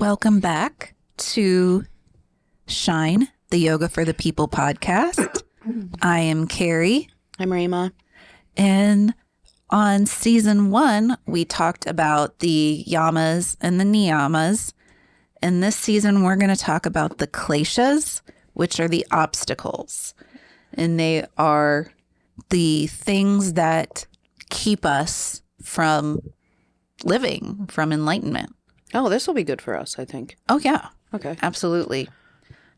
Welcome back to Shine, the Yoga for the People podcast. I am Kari. I'm Ramah. And on season 1, we talked about the yamas and the niyamas. And this season, we're going to talk about the kleshas, which are the obstacles. And they are the things that keep us from living, from enlightenment. Oh, this will be good for us, I think. Oh, yeah. Okay. Absolutely.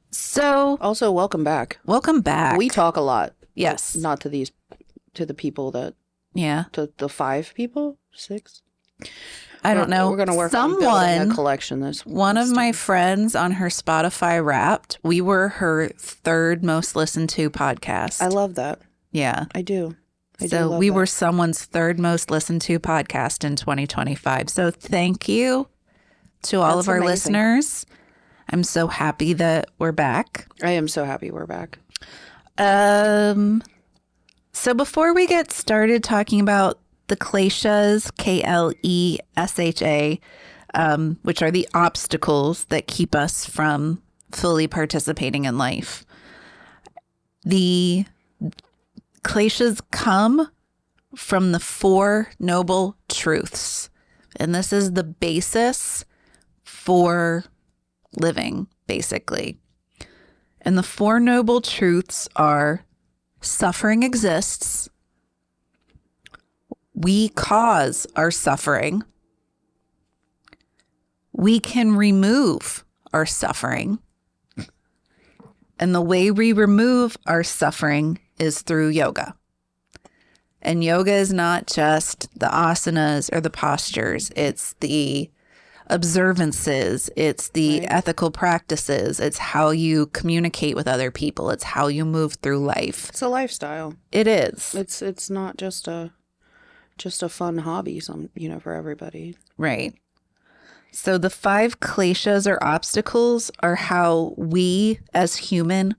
So, Also, welcome back. welcome back. We talk a lot. Yes. Not to the people that, Yeah. to the 5 people? 6? I don't know. We're going to work on building a collection One of my time. friends on her Spotify Wrapped, we were her 3rd most listened to podcast. I love that. Yeah. I do. So we were someone's 3rd most listened to podcast in 2025. So thank you to all of our listeners. I'm so happy that we're back. I am so happy we're back. So before we get started talking about the kleshas, Klesha, which are the obstacles that keep us from fully participating in life, the kleshas come from the 4 noble truths. And this is the basis for living, basically. And the 4 noble truths are: suffering exists. We cause our suffering. We can remove our suffering. And the way we remove our suffering is through yoga. And yoga is not just the asanas or the postures. It's the observances. It's the ethical practices. It's how you communicate with other people. It's how you move through life. It's a lifestyle. It is. It's not just a fun hobby, for everybody. Right. So the 5 kleshas or obstacles are how we as human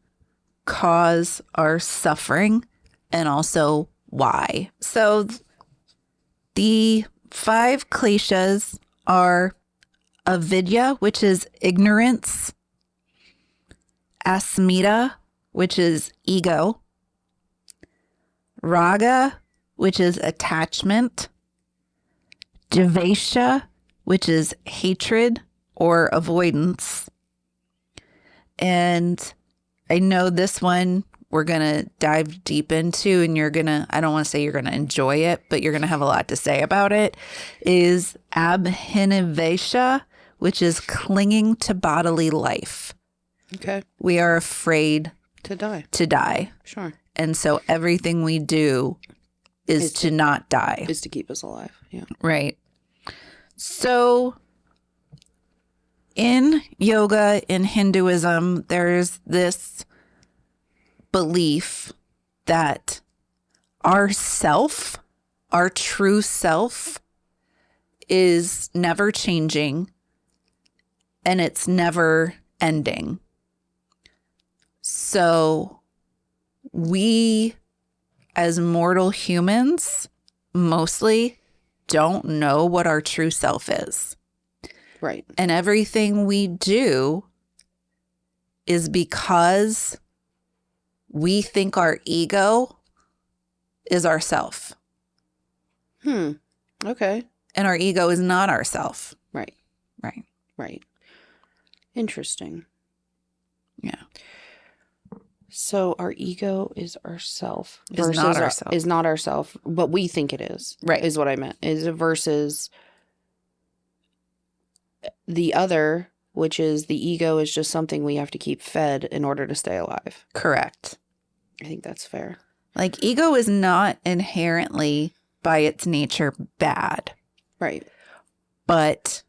cause our suffering, and also why. So the 5 kleshas are avidya, which is ignorance; asmita, which is ego; raga, which is attachment; dvesha, which is hatred or avoidance. And I know this one we're going to dive deep into, and I don't want to say you're going to enjoy it, but you're going to have a lot to say about it, is abhinivesha, which is clinging to bodily life. Okay. We are afraid To die. Sure. Sure. And so everything we do is to not die. Is to keep us alive. Yeah. Right. So in yoga, in Hinduism, there's this belief that our self, our true self, is never changing and it's never ending. So we, as mortal humans, mostly don't know what our true self is. Right. And everything we do is because we think our ego is ourself. Okay. And our ego is not ourself. Right. Right. Right. Interesting. Yeah. So our ego is ourself. Is not ourself. Is not ourself, but we think it is. Right. Is what I meant. Is versus the other, which is the ego is just something we have to keep fed in order to stay alive. Correct. I think that's fair. Like, ego is not inherently, by its nature, bad. Right. But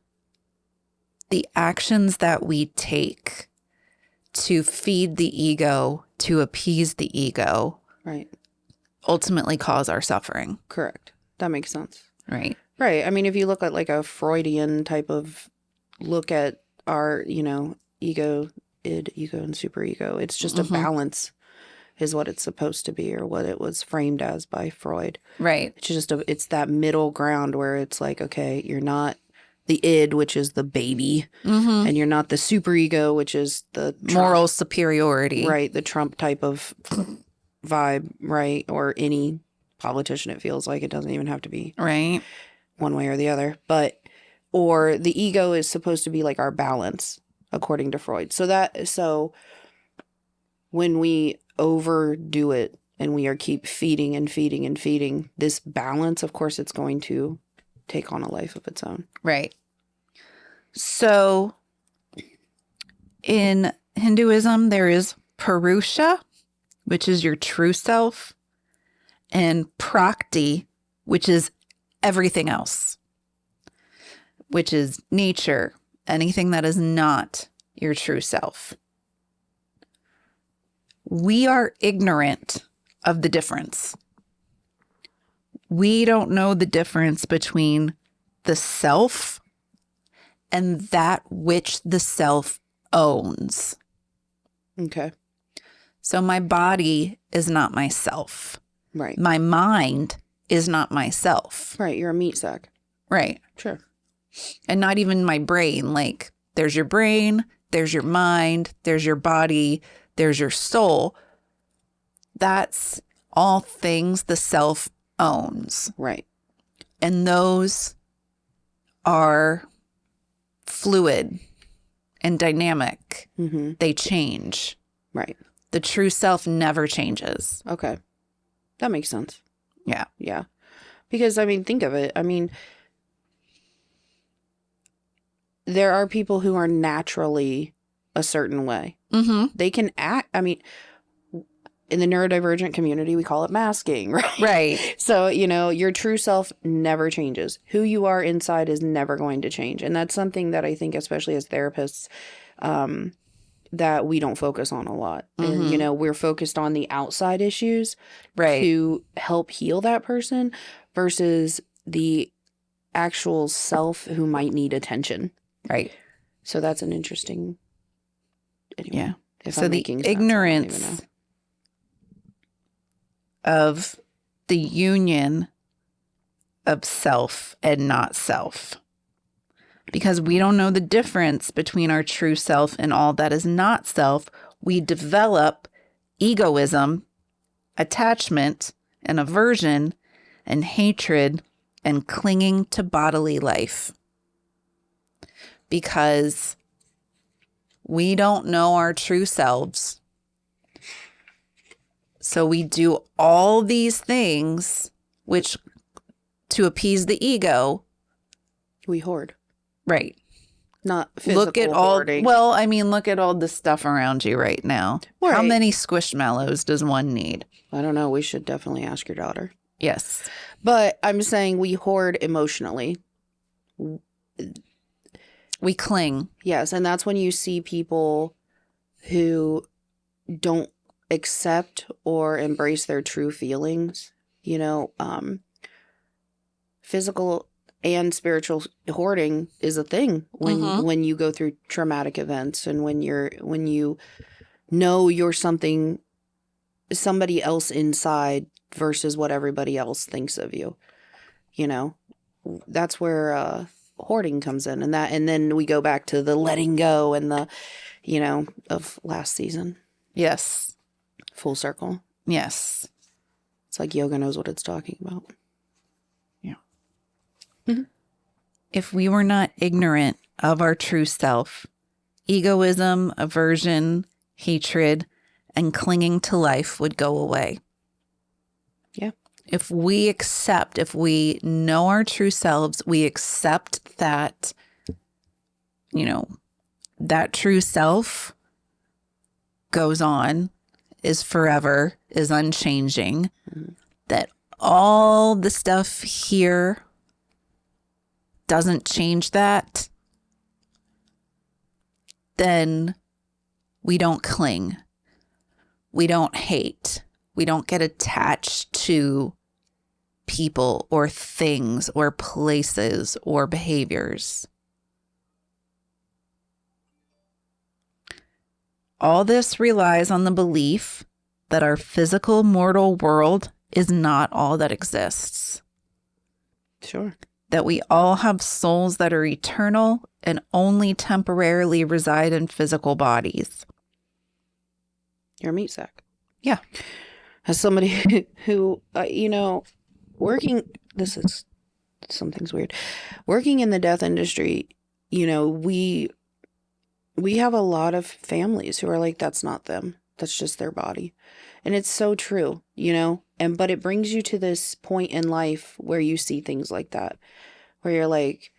the actions that we take to feed the ego, to appease the ego, Right. ultimately cause our suffering. Correct. That makes sense. Right. Right. I mean, if you look at like a Freudian type of look at our, ego, ego and superego, it's just a balance is what it's supposed to be, or what it was framed as by Freud. Right. It's just it's that middle ground where it's like, okay, you're not the id, which is the baby, and you're not the superego, which is the moral superiority. Right, the Trump type of vibe, right? Or any politician, it feels like. It doesn't even have to be right one way or the other. Or the ego is supposed to be like our balance, according to Freud. So when we overdo it and we keep feeding and feeding and feeding this balance, of course, it's going to take on a life of its own. Right. So in Hinduism, there is Purusha, which is your true self, and Prakti, which is everything else, which is nature, anything that is not your true self. We are ignorant of the difference. We don't know the difference between the self and that which the self owns. Okay. So my body is not myself. Right. My mind is not myself. Right. You're a meat sack. Right. Sure. And not even my brain. Like, there's your brain, there's your mind, there's your body, there's your soul. That's all things the self owns. Right. And those are fluid and dynamic. Mm-hmm. They change. Right. The true self never changes. Okay. That makes sense. Yeah. Yeah. Because, I mean, think of it. I mean, there are people who are naturally a certain way. Mm-hmm. They can act. I mean, in the neurodivergent community, we call it masking, right? Right. So, your true self never changes. Who you are inside is never going to change. And that's something that I think, especially as therapists, that we don't focus on a lot. Mm-hmm. And, we're focused on the outside issues Right. to help heal that person versus the actual self who might need attention. Right. So that's an interesting. Anyway, Yeah. If So I'm the making sense, I don't even ignorance know. of the union of self and not self. Because we don't know the difference between our true self and all that is not self, we develop egoism, attachment, and aversion, and hatred, and clinging to bodily life. Because we don't know our true selves. So we do all these things which to appease the ego. We hoard. Right. Not physical Look at hoarding. look at all the stuff around you right now. Right. How many squishmallows does one need? I don't know. We should definitely ask your daughter. Yes. But I'm saying we hoard emotionally. We cling. Yes. And that's when you see people who don't accept or embrace their true feelings. Physical and spiritual hoarding is a thing when you go through traumatic events and when you know you're somebody else inside versus what everybody else thinks of you. That's where hoarding comes in, and then we go back to the letting go and the of last season. Yes. Full circle. Yes. It's like yoga knows what it's talking about. Yeah. Mm-hmm. If we were not ignorant of our true self, egoism, aversion, hatred, and clinging to life would go away. Yeah. If we know our true selves, we accept that, that true self goes on, is forever, is unchanging, that all the stuff here doesn't change that, then we don't cling. We don't hate. We don't get attached to people or things or places or behaviors. All this relies on the belief that our physical mortal world is not all that exists. Sure. that we all have souls that are eternal and only temporarily reside in physical bodies. You're a meat sack. Yeah. As somebody who, something's weird. Working in the death industry, we have a lot of families who are like, that's not them. That's just their body. And it's so true, but it brings you to this point in life where you see things like that, where you're like,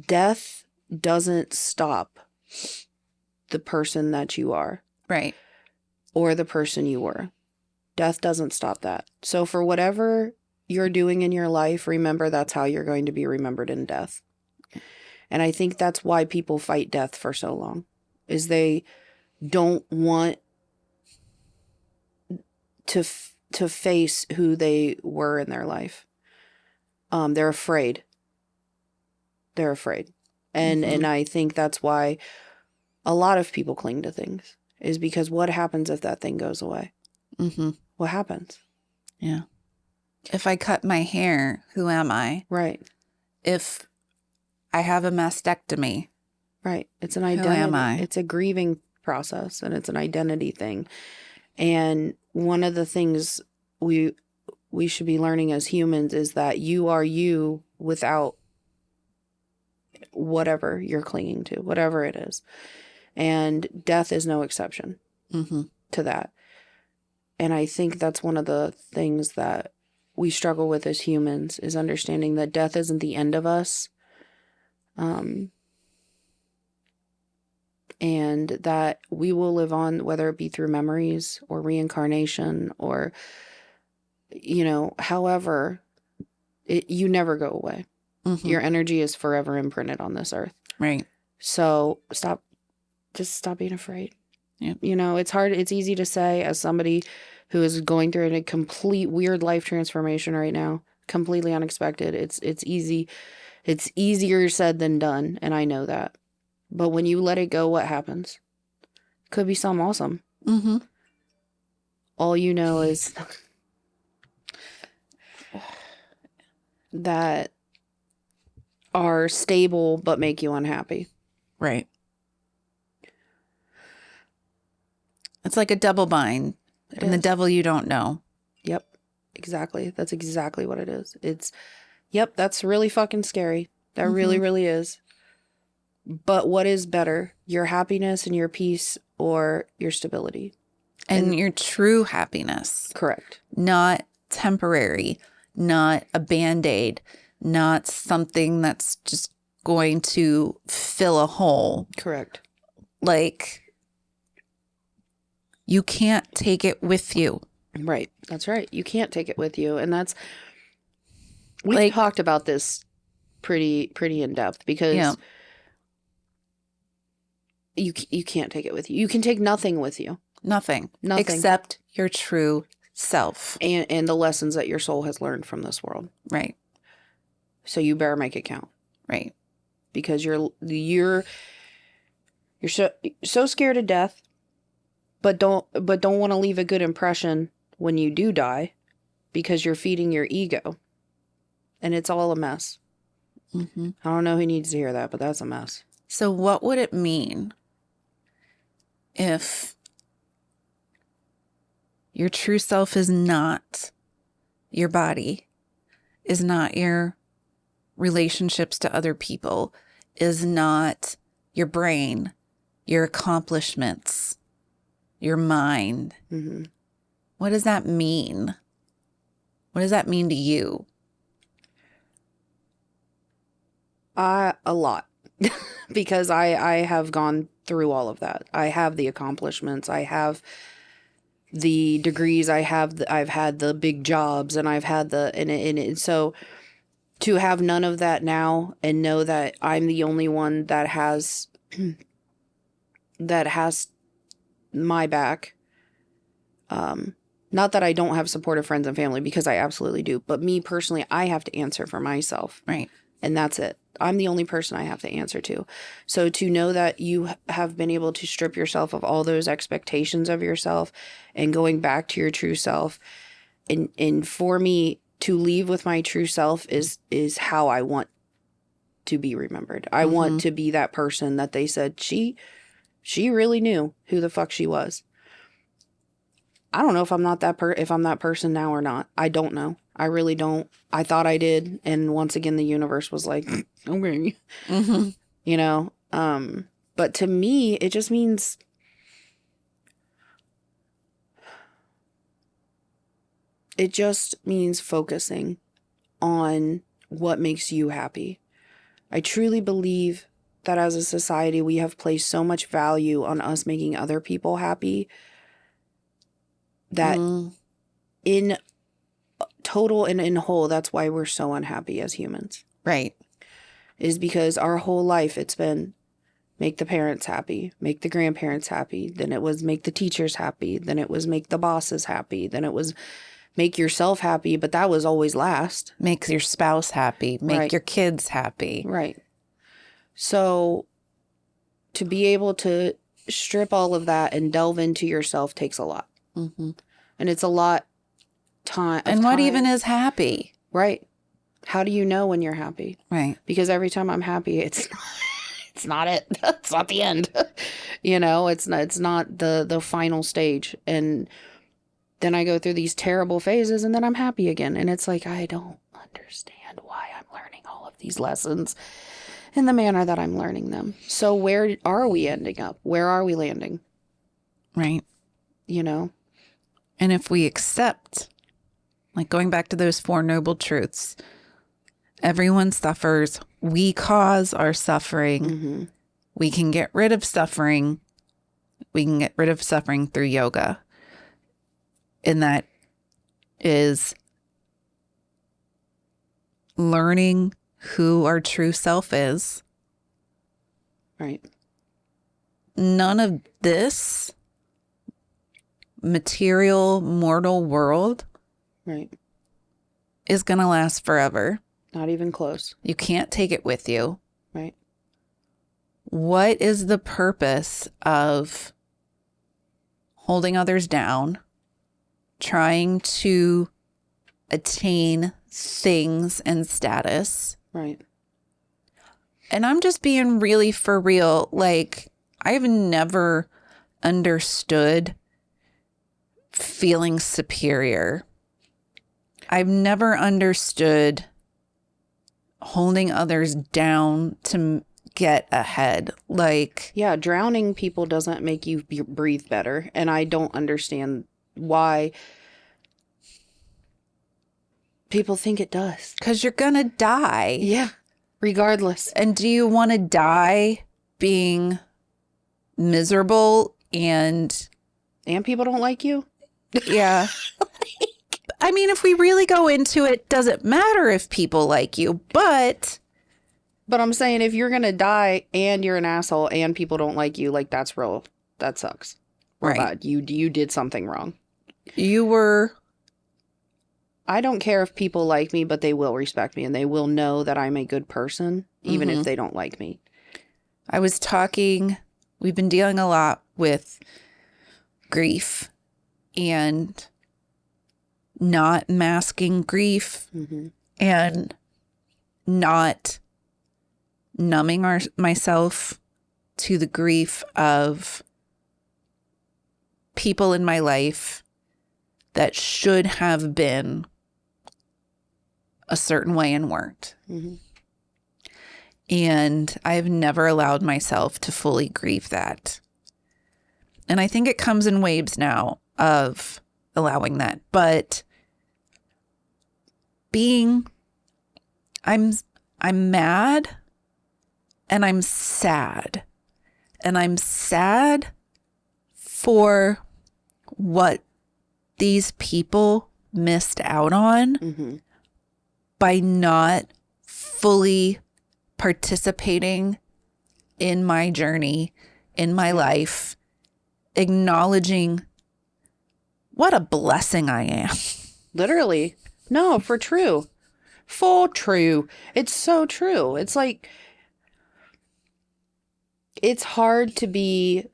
death doesn't stop the person that you are. Right. Or the person you were. Death doesn't stop that. So for whatever you're doing in your life, remember that's how you're going to be remembered in death. And I think that's why people fight death for so long, is they don't want to face who they were in their life. They're afraid. They're afraid. And I think that's why a lot of people cling to things, is because what happens if that thing goes away? Mm-hmm. What happens? Yeah. If I cut my hair, who am I? Right. If I have a mastectomy. Right. It's an identity. Who am I? It's a grieving process, and it's an identity thing. And one of the things we should be learning as humans is that you are you without whatever you're clinging to, whatever it is. And death is no exception to that. And I think that's one of the things that we struggle with as humans, is understanding that death isn't the end of us. And that we will live on, whether it be through memories or reincarnation or, however, you never go away. Mm-hmm. Your energy is forever imprinted on this earth. Right. So just stop being afraid. Yeah. It's hard. It's easy to say as somebody who is going through a complete weird life transformation right now, completely unexpected. It's easy. It's easier said than done. And I know that. But when you let it go, what happens? Could be something awesome. Mm-hmm. All you know is that are stable but make you unhappy. Right. It's like a double bind. The devil you don't know. Yep. Exactly. That's exactly what it is. That's really fucking scary. That really, really is. But what is better? Your happiness and your peace, or your stability? And your true happiness. Correct. Not temporary, not a Band-Aid, not something that's just going to fill a hole. Correct. Like, you can't take it with you. Right. That's right. You can't take it with you. And we've talked about this pretty in depth, because you can't take it with you. You can take nothing with you. Nothing. Except your true self. And the lessons that your soul has learned from this world. Right. So you better make it count. Right. Because you're so scared of death, but don't want to leave a good impression when you do die, because you're feeding your ego. And it's all a mess. Mm-hmm. I don't know who needs to hear that, but that's a mess. So what would it mean if your true self is not your body, is not your relationships to other people, is not your brain, your accomplishments, your mind? Mm-hmm. What does that mean? What does that mean to you? A lot. Because I have gone through all of that. I have the accomplishments. I have the degrees. I've had the big jobs, and I've had and so to have none of that now, and know that I'm the only one that has my back. Not that I don't have supportive friends and family, because I absolutely do. But me personally, I have to answer for myself. Right. And that's it. I'm the only person I have to answer to. So to know that you have been able to strip yourself of all those expectations of yourself and going back to your true self, and for me to leave with my true self is how I want to be remembered. I want to be that person that they said she really knew who the fuck she was. I don't know if I'm not if I'm that person now or not. I don't know. I really don't. I thought I did, and once again the universe was like, okay. You know, but to me it just means focusing on what makes you happy. I truly believe that as a society, we have placed so much value on us making other people happy that in total and in whole, that's why we're so unhappy as humans. Right. Is because our whole life it's been make the parents happy, make the grandparents happy. Then it was make the teachers happy. Then it was make the bosses happy. Then it was make yourself happy, but that was always last. Make your spouse happy. Make Right. your kids happy. Right. So to be able to strip all of that and delve into yourself takes a lot. And it's a lot time. And what even is happy? Right. How do you know when you're happy? Right. Because every time I'm happy, it's not it. It's not the end. You know, it's not the final stage. And then I go through these terrible phases and then I'm happy again. And it's like, I don't understand why I'm learning all of these lessons in the manner that I'm learning them. So where are we ending up? Where are we landing? Right. You know? And if we accept, like going back to those 4 noble truths, everyone suffers. We cause our suffering. We can get rid of suffering. We can get rid of suffering through yoga. And that is learning who our true self is. Right. None of this material, mortal world Right. is going to last forever. Not even close. You can't take it with you. Right. What is the purpose of holding others down, trying to attain things and status? Right. And I'm just being really for real. Like, I've never understood feeling superior. I've never understood holding others down to get ahead. Like, yeah, drowning people doesn't make you breathe better. And I don't understand why people think it does. because you're going to die. Yeah. Regardless. And do you want to die being miserable and people don't like you? yeah. I mean, if we really go into it, doesn't matter if people like you, but I'm saying if you're going to die and you're an asshole and people don't like you, like that sucks. Right. Bad. You did something wrong. you were, I don't care if people like me, but they will respect me and they will know that I'm a good person, even if they don't like me. we've been dealing a lot with grief and not masking grief and not numbing myself to the grief of people in my life that should have been a certain way and weren't. And I've never allowed myself to fully grieve that. And I think it comes in waves now of allowing that. But I'm mad and I'm sad. And I'm sad for what these people missed out on by not fully participating in my journey, in my life, acknowledging what a blessing I am. Literally. No, for true. For true. It's so true. It's like, it's hard to be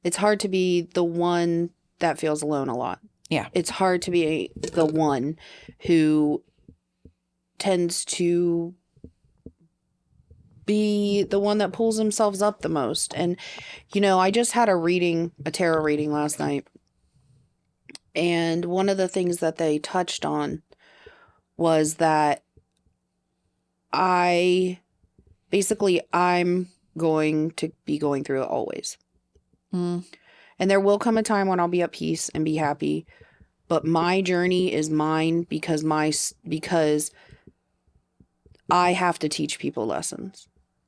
the one that feels alone a lot. Yeah. It's hard to be the one who tends to be the one that pulls themselves up the most. And, I just had a tarot reading last night. And one of the things that they touched on was that I'm going to be going through it always. Mm. And there will come a time when I'll be at peace and be happy. But my journey is mine because I have to teach people lessons.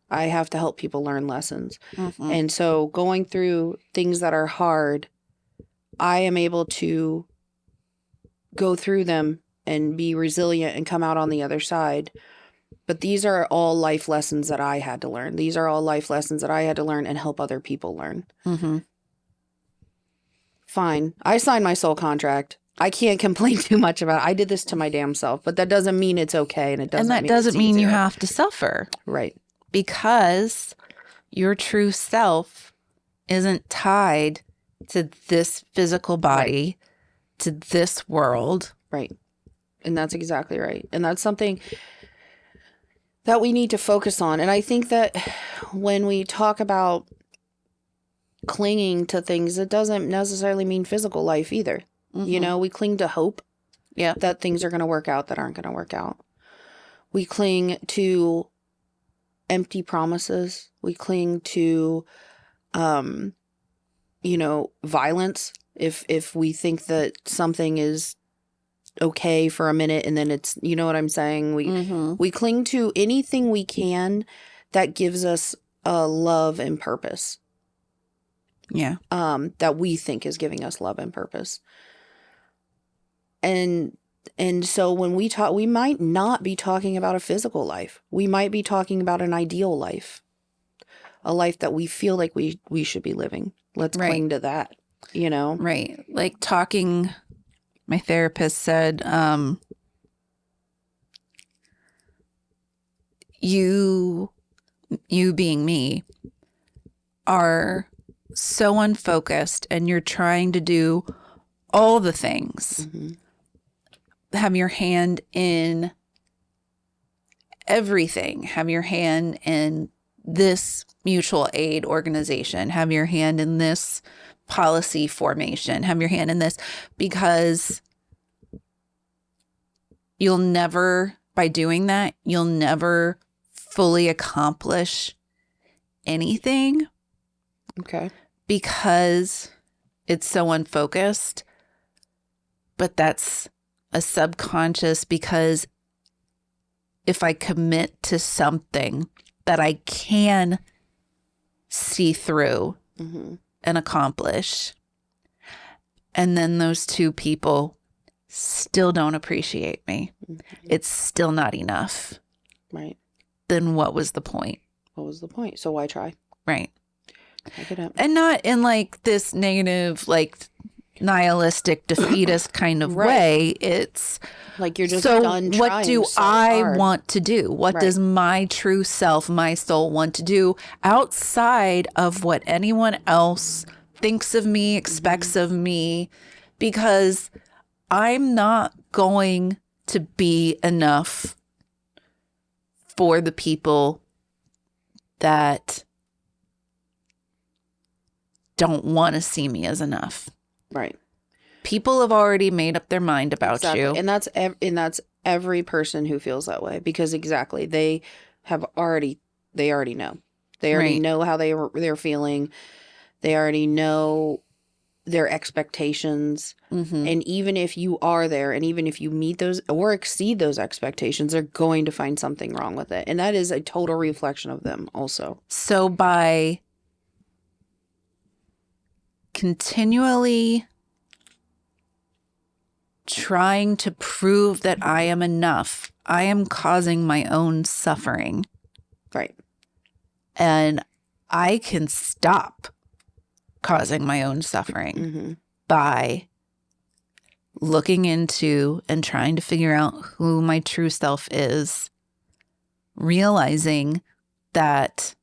I have to help people learn lessons. Mm-hmm. And so going through things that are hard, I am able to go through them and be resilient and come out on the other side. But these are all life lessons that I had to learn. These are all life lessons that I had to learn and help other people learn. Mm-hmm. Fine. I signed my soul contract. I can't complain too much about it. I did this to my damn self, but that doesn't mean it's okay. And that doesn't mean you have to suffer. Right. Because your true self isn't tied to this physical body, to this world. Right. And that's exactly right. And that's something that we need to focus on. And I think that when we talk about clinging to things, it doesn't necessarily mean physical life either. Mm-hmm. We cling to hope Yeah. that things are going to work out that aren't going to work out. We cling to empty promises. We cling to, violence. If we think that something is okay for a minute and then it's, you know what I'm saying? We cling to anything we can that gives us a love and purpose. Yeah. That we think is giving us love and purpose. And so when we talk, we might not be talking about a physical life. We might be talking about an ideal life, a life that we feel like we should be living. Let's cling to that, Right. Like my therapist said, you being me are so unfocused and you're trying to do all the things. Mm-hmm. Have your hand in everything. Have your hand in this mutual aid organization. Have your hand in this policy formation. Have your hand in this, because by doing that, you'll never fully accomplish anything. Okay. Because it's so unfocused. But that's a subconscious, because if I commit to something that I can see through and accomplish, and then those two people still don't appreciate me, it's still not enough. Right. Then what was the point? What was the point? So why try? Right. Pick it up. And not in like this negative, like nihilistic, defeatist kind of way. It's like you're just done trying. What do I want to do? What does my true self, my soul, want to do outside of what anyone else thinks of me, expects of me? Because I'm not going to be enough for the people that don't want to see me as enough. Right. People have already made up their mind about you. And that's every person who feels that way, because they already know. They already know how they're feeling. They already know their expectations. And even if you are there, and even if you meet those or exceed those expectations, they're going to find something wrong with it. And that is a total reflection of them also. So by continually trying to prove that I am enough, I am causing my own suffering. Right. And I can stop causing my own suffering by looking into and trying to figure out who my true self is, realizing that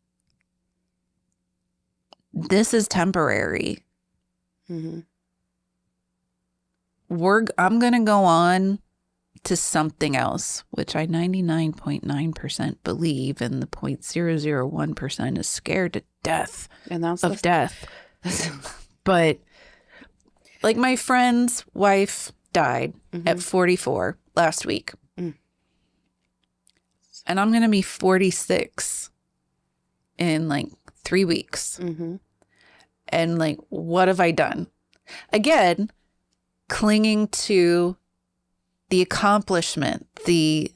this is temporary. I'm going to go on to something else, which I 99.9% believe, and the 0.001% is scared to death And that's of death. But like my friend's wife died at 44 last week. And I'm going to be 46 in like 3 weeks. And like, what have I done? Again, clinging to the accomplishment, the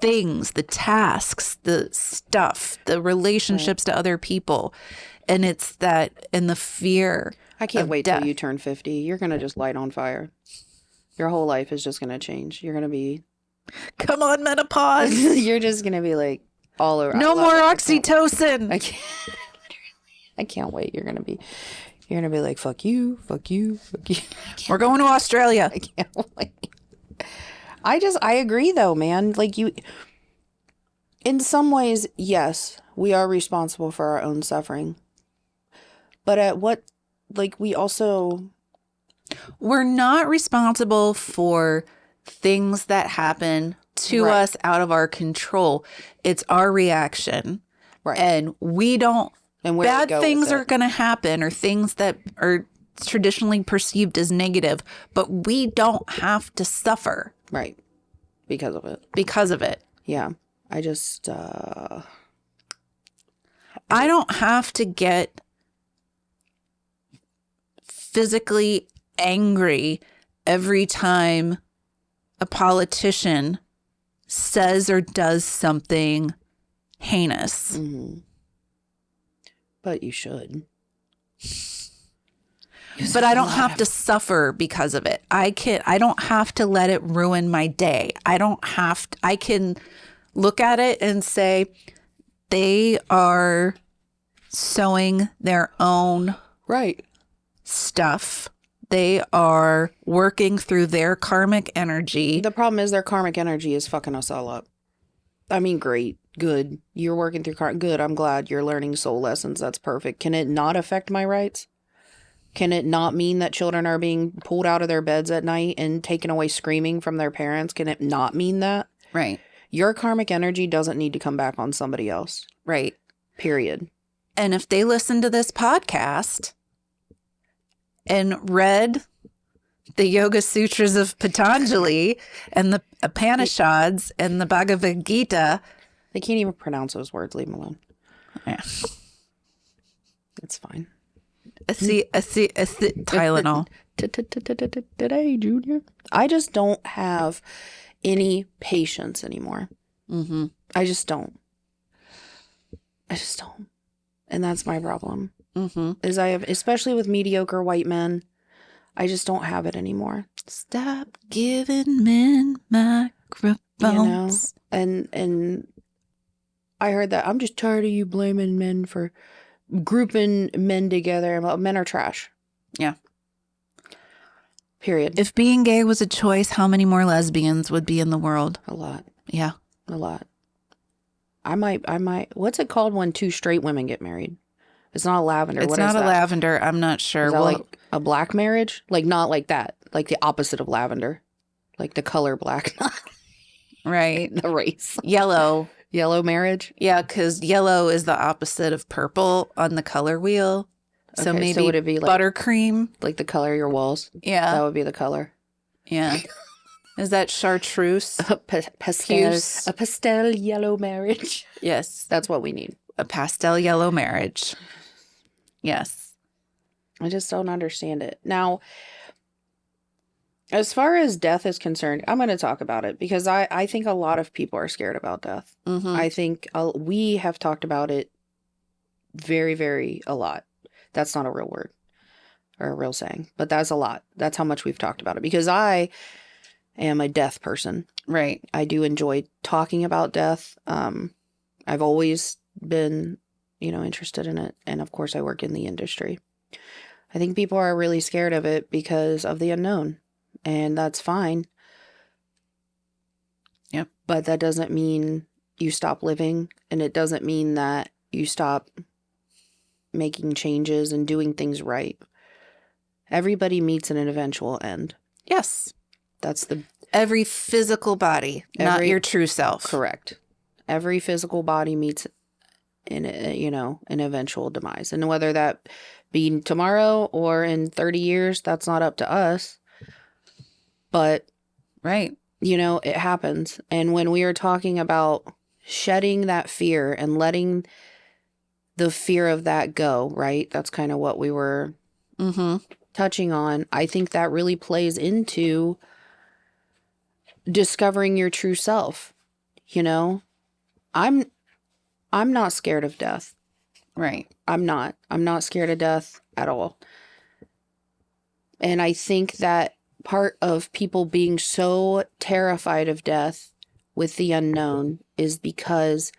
things, the tasks, the stuff, the relationships to other people. And it's that, and the fear. I can't wait death. till you turn 50. You're going to just light on fire. Your whole life is just going to change. You're going to be... Come on, menopause. You're just going to be like all over. No more oxytocin. I can't wait. You're going to be like, fuck you, fuck you, fuck you. We're going to Australia. I can't wait. I agree though, man. Like in some ways, yes, we are responsible for our own suffering. But at what, like we're not responsible for things that happen to us out of our control. It's our reaction. Right. And we don't, and bad things are going to happen, or things that are traditionally perceived as negative, but we don't have to suffer. Right. Because of it. Yeah. I just, I don't have to get physically angry every time a politician says or does something heinous. But you should. But I don't have to suffer because of it. I don't have to let it ruin my day. I can look at it and say, they are sowing their own stuff. They are working through their karmic energy. The problem is their karmic energy is fucking us all up. I mean, great. Good. You're working through good. I'm glad you're learning soul lessons. That's perfect. Can it not affect my rights? Can it not mean that children are being pulled out of their beds at night and taken away screaming from their parents? Can it not mean that? Right. Your karmic energy doesn't need to come back on somebody else. Right. Period. And if they listen to this podcast and read the Yoga Sutras of Patanjali and the Upanishads and the Bhagavad Gita. They can't even pronounce those words. Leave them alone. Yeah. It's fine. Tylenol. Today, Junior. I just don't have any patience anymore. I just don't. And that's my problem. Is I have, especially with mediocre white men, I just don't have it anymore. Stop giving men microphones. And I heard that. I'm just tired of you blaming men for grouping men together. Men are trash. Yeah. Period. If being gay was a choice, how many more lesbians would be in the world? A lot. Yeah. A lot. I might, what's it called when two straight women get married? It's not a lavender. It's not a lavender. I'm not sure. Is that like a black marriage? Like not like that. Like the opposite of lavender. Like the color black. Right. The race. Yellow. Yellow marriage? Yeah, because yellow is the opposite of purple on the color wheel. So Okay, maybe would it be like, buttercream? like the color of your walls? Yeah. That would be the color. Yeah. Is that chartreuse? A pastel yellow marriage. Yes. That's what we need. A pastel yellow marriage. Yes. I just don't understand it. Now, as far as death is concerned, I'm going to talk about it because I think a lot of people are scared about death. I think we have talked about it very, very a lot. That's not a real word or a real saying, but that's a lot. That's how much we've talked about it because I am a death person. Right. I do enjoy talking about death. I've always been, interested in it. And of course I work in the industry. I think people are really scared of it because of the unknown, and that's fine. Yep. But that doesn't mean you stop living, and it doesn't mean that you stop making changes and doing things right. Everybody meets an eventual end. Yes. That's the Every physical body, not your true self. correct. Every physical body meets an eventual demise. And whether that be tomorrow or in 30 years, that's not up to us. But, right. It happens. And when we are talking about shedding that fear and letting the fear of that go, right? That's kind of what we were touching on. I think that really plays into discovering your true self. I'm not scared of death. Right. I'm not scared of death at all. And I think that part of people being so terrified of death with the unknown is because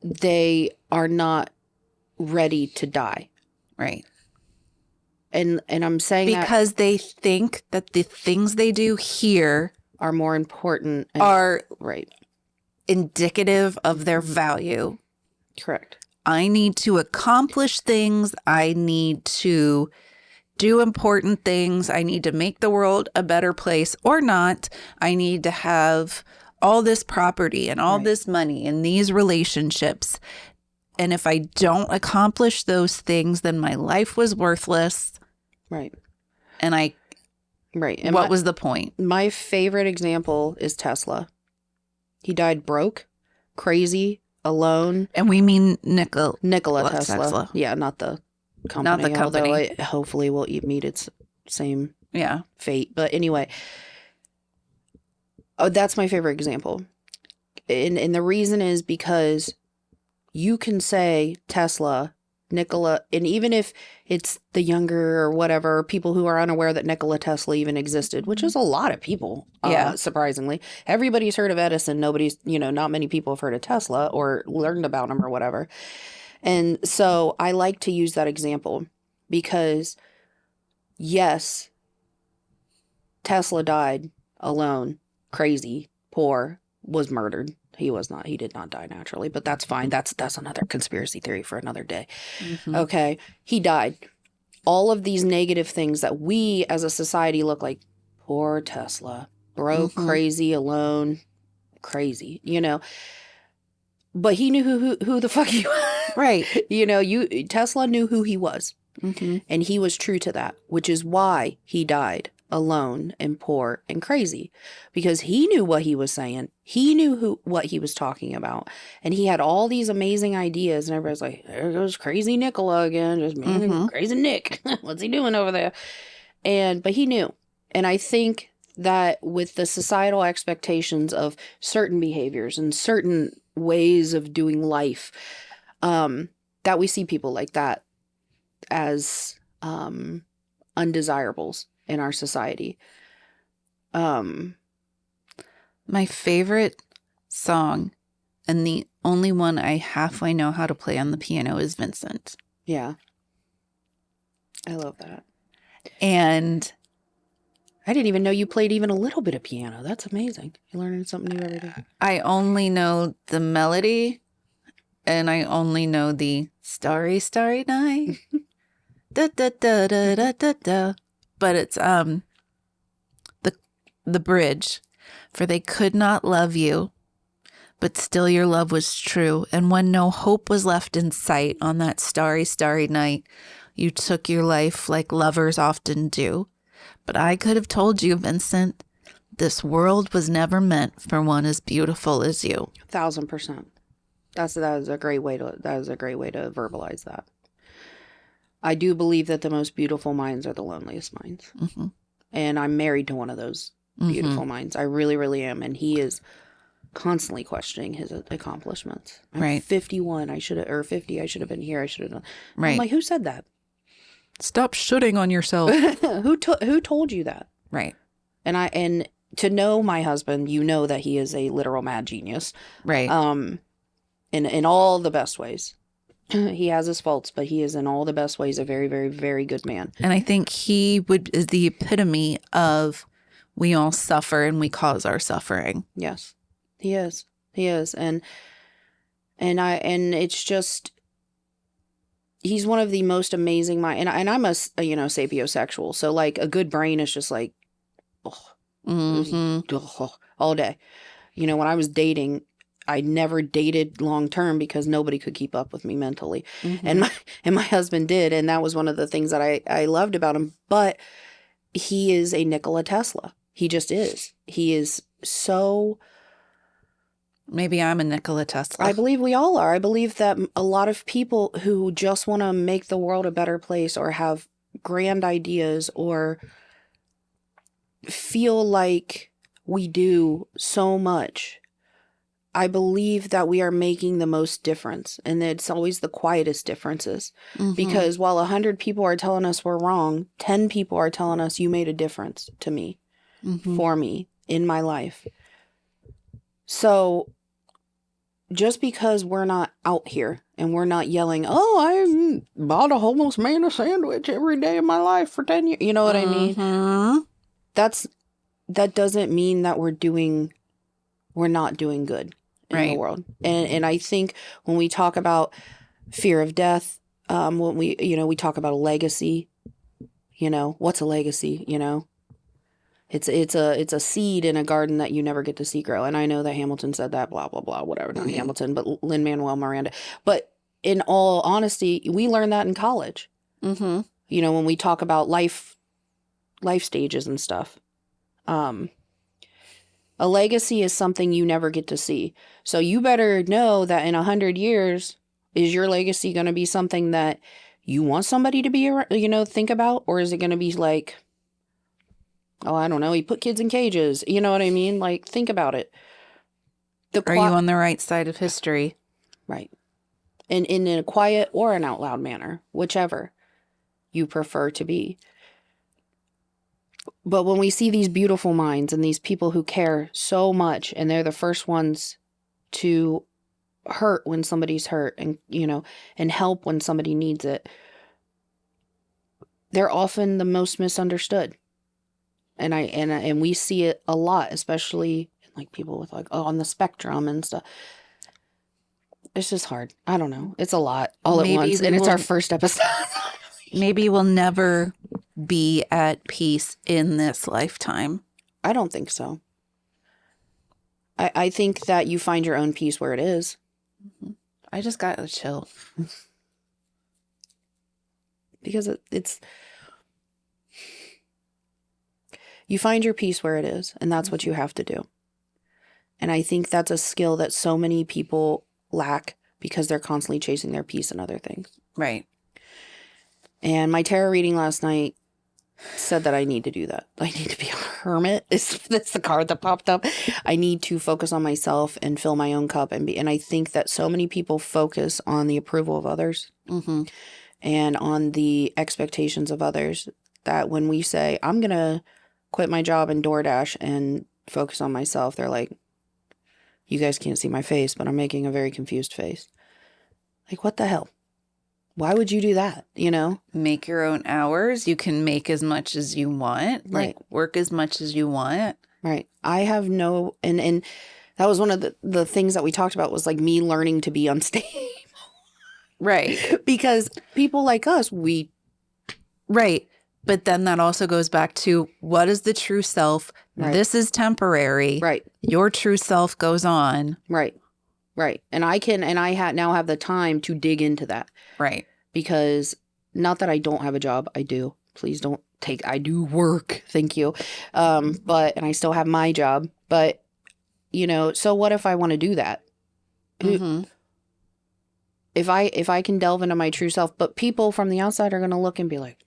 they are not ready to die. Right. And I'm saying because they think that the things they do here are more important and are right. indicative of their value. Correct. I need to accomplish things. I need to do important things. I need to make the world a better place or not. I need to have all this property and all this money and these relationships. And if I don't accomplish those things, then my life was worthless. Right. And And what was the point? My favorite example is Tesla. He died broke, crazy, alone. And we mean Nikola Tesla. Yeah, not the company. Not the company. Although it hopefully will meet its same fate. But anyway, that's my favorite example. And the reason is because you can say Tesla, Nikola, and even if it's the younger or whatever, people who are unaware that Nikola Tesla even existed, which is a lot of people, surprisingly. Everybody's heard of Edison. Nobody's, not many people have heard of Tesla or learned about him or whatever. And so I like to use that example because, yes, Tesla died alone, crazy, poor, was murdered. He did not die naturally, but that's fine. That's another conspiracy theory for another day. Mm-hmm. Okay. He died. All of these negative things that we as a society look like, poor Tesla, broke, crazy, alone, crazy, but he knew who the fuck he was. Right. Tesla knew who he was. Mm-hmm. And he was true to that, which is why he died alone and poor and crazy, because he knew what he was saying. He knew what he was talking about. And he had all these amazing ideas, and everybody's like, there goes crazy Nikola again, just man, crazy Nick. What's he doing over there? But he knew. And I think that with the societal expectations of certain behaviors and certain ways of doing life, that we see people like that as undesirables in our society. My favorite song, and the only one I halfway know how to play on the piano, is Vincent. Yeah. I love that. And I didn't even know you played even a little bit of piano. That's amazing. You're learning something new every day. I only know the melody, and I only know the Starry, Starry Night. Da, da, da, da, da, da, da. But it's the bridge. For they could not love you, but still your love was true. And when no hope was left in sight on that starry, starry night, you took your life like lovers often do. But I could have told you, Vincent, this world was never meant for one as beautiful as you. 1,000%. That is a great way to verbalize that. I do believe that the most beautiful minds are the loneliest minds. Mm-hmm. And I'm married to one of those beautiful minds. I really, really am. And he is constantly questioning his accomplishments. I'm 51. I should have, or 50. I should have been here. I should have done. Right. I'm like, who said that? Stop shooting on yourself. Who told you that? Right. And to know my husband, that he is a literal mad genius. Right. In all the best ways. He has his faults, but he is in all the best ways a very, very, very good man. And I think he is the epitome of we all suffer and we cause our suffering. Yes, he is. He is. And it's just, he's one of the most amazing mind. And I'm a sapiosexual. So like a good brain is just like, all day. When I was dating, I never dated long term because nobody could keep up with me mentally. And my husband did. And that was one of the things that I loved about him. But he is a Nikola Tesla. He just is. He is so... Maybe I'm a Nikola Tesla. I believe we all are. I believe that a lot of people who just want to make the world a better place or have grand ideas or feel like we do so much, I believe that we are making the most difference. And it's always the quietest differences. Because while 100 people are telling us we're wrong, 10 people are telling us you made a difference to me, for me, in my life. So... just because we're not out here and we're not yelling, oh, I bought a homeless man a sandwich every day of my life for 10 years. You know what I mean? That doesn't mean that we're not doing good in the world. And I think when we talk about fear of death, when we talk about a legacy, what's a legacy, It's a seed in a garden that you never get to see grow. And I know that Hamilton said that, blah, blah, blah, whatever. Not Hamilton, but Lin-Manuel Miranda. But in all honesty, we learned that in college. When we talk about life stages and stuff. A legacy is something you never get to see. So you better know that in 100 years, is your legacy going to be something that you want somebody to be, think about? Or is it going to be like... oh, I don't know. He put kids in cages. You know what I mean? Like, think about it. Are you on the right side of history? Right. And in a quiet or an out loud manner, whichever you prefer to be. But when we see these beautiful minds and these people who care so much, and they're the first ones to hurt when somebody's hurt and, and help when somebody needs it, they're often the most misunderstood. And we see it a lot, especially like people with on the spectrum and stuff. It's just hard. I don't know. It's a lot all at once, and it's our first episode. Maybe we'll never be at peace in this lifetime. I don't think so. I think that you find your own peace where it is. I just got to chill. Because it's... you find your peace where it is, and that's what you have to do. And I think that's a skill that so many people lack because they're constantly chasing their peace and other things. Right. And my tarot reading last night said that I need to do that. I need to be a hermit. That's the card that popped up. I need to focus on myself and fill my own cup. And I think that so many people focus on the approval of others and on the expectations of others, that when we say, I'm going to quit my job in DoorDash and focus on myself, they're like, you guys can't see my face, but I'm making a very confused face. Like, what the hell? Why would you do that? Make your own hours. You can make as much as you want. Right. Like, work as much as you want. Right. I have no, and that was one of the things that we talked about, was like me learning to be unstable. Right. Because people like us, Right. But then that also goes back to, what is the true self? Right. This is temporary. Right. Your true self goes on. Right. Right. And I now have the time to dig into that. Right. Because not that I don't have a job. I do. Please don't I do work. Thank you. And I still have my job. But, so what if I want to do that? If I can delve into my true self, but people from the outside are going to look and be like,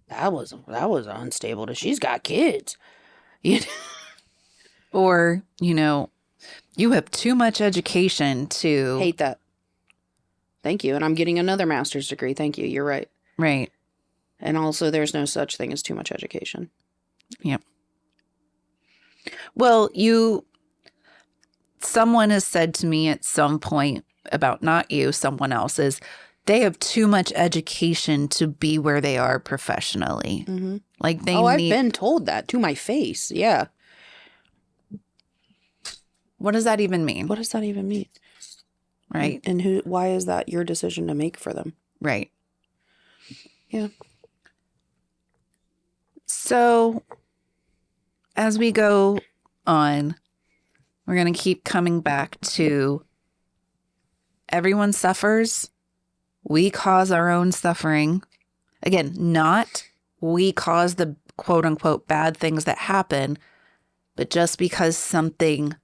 that was unstable. She's got kids. Or, you have too much education to... hate that. Thank you. And I'm getting another master's degree. Thank you. You're right. Right. And also, there's no such thing as too much education. Yep. Well, someone has said to me at some point about, not you, someone else, is they have too much education to be where they are professionally. Like I've been told that to my face. Yeah. What does that even mean? What does that even mean? Right. And why is that your decision to make for them? Right. Yeah. So as we go on, we're going to keep coming back to everyone suffers. We cause our own suffering. Again, not we cause the quote unquote bad things that happen, but just because something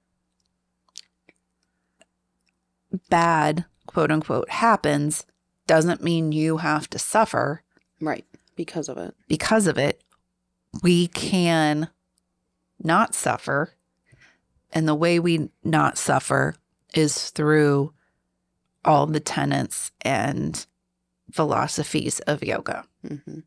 bad, quote unquote, happens doesn't mean you have to suffer. Right. Because of it. Because of it, we can not suffer. And the way we not suffer is through all the tenets and philosophies of yoga. Mm-hmm.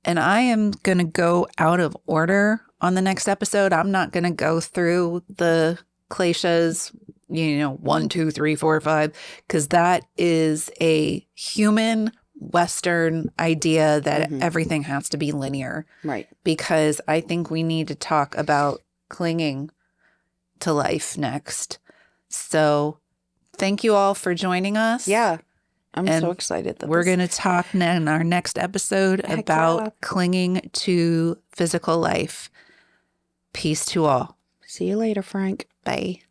And I am going to go out of order on the next episode. I'm not going to go through the Kleshas, 1, 2, 3, 4, 5, because that is a human Western idea that everything has to be linear. Right. Because I think we need to talk about clinging to life next. So thank you all for joining us. Yeah. I'm so excited that we're going to talk in our next episode about clinging to physical life. Peace to all. See you later, Frank. Bye.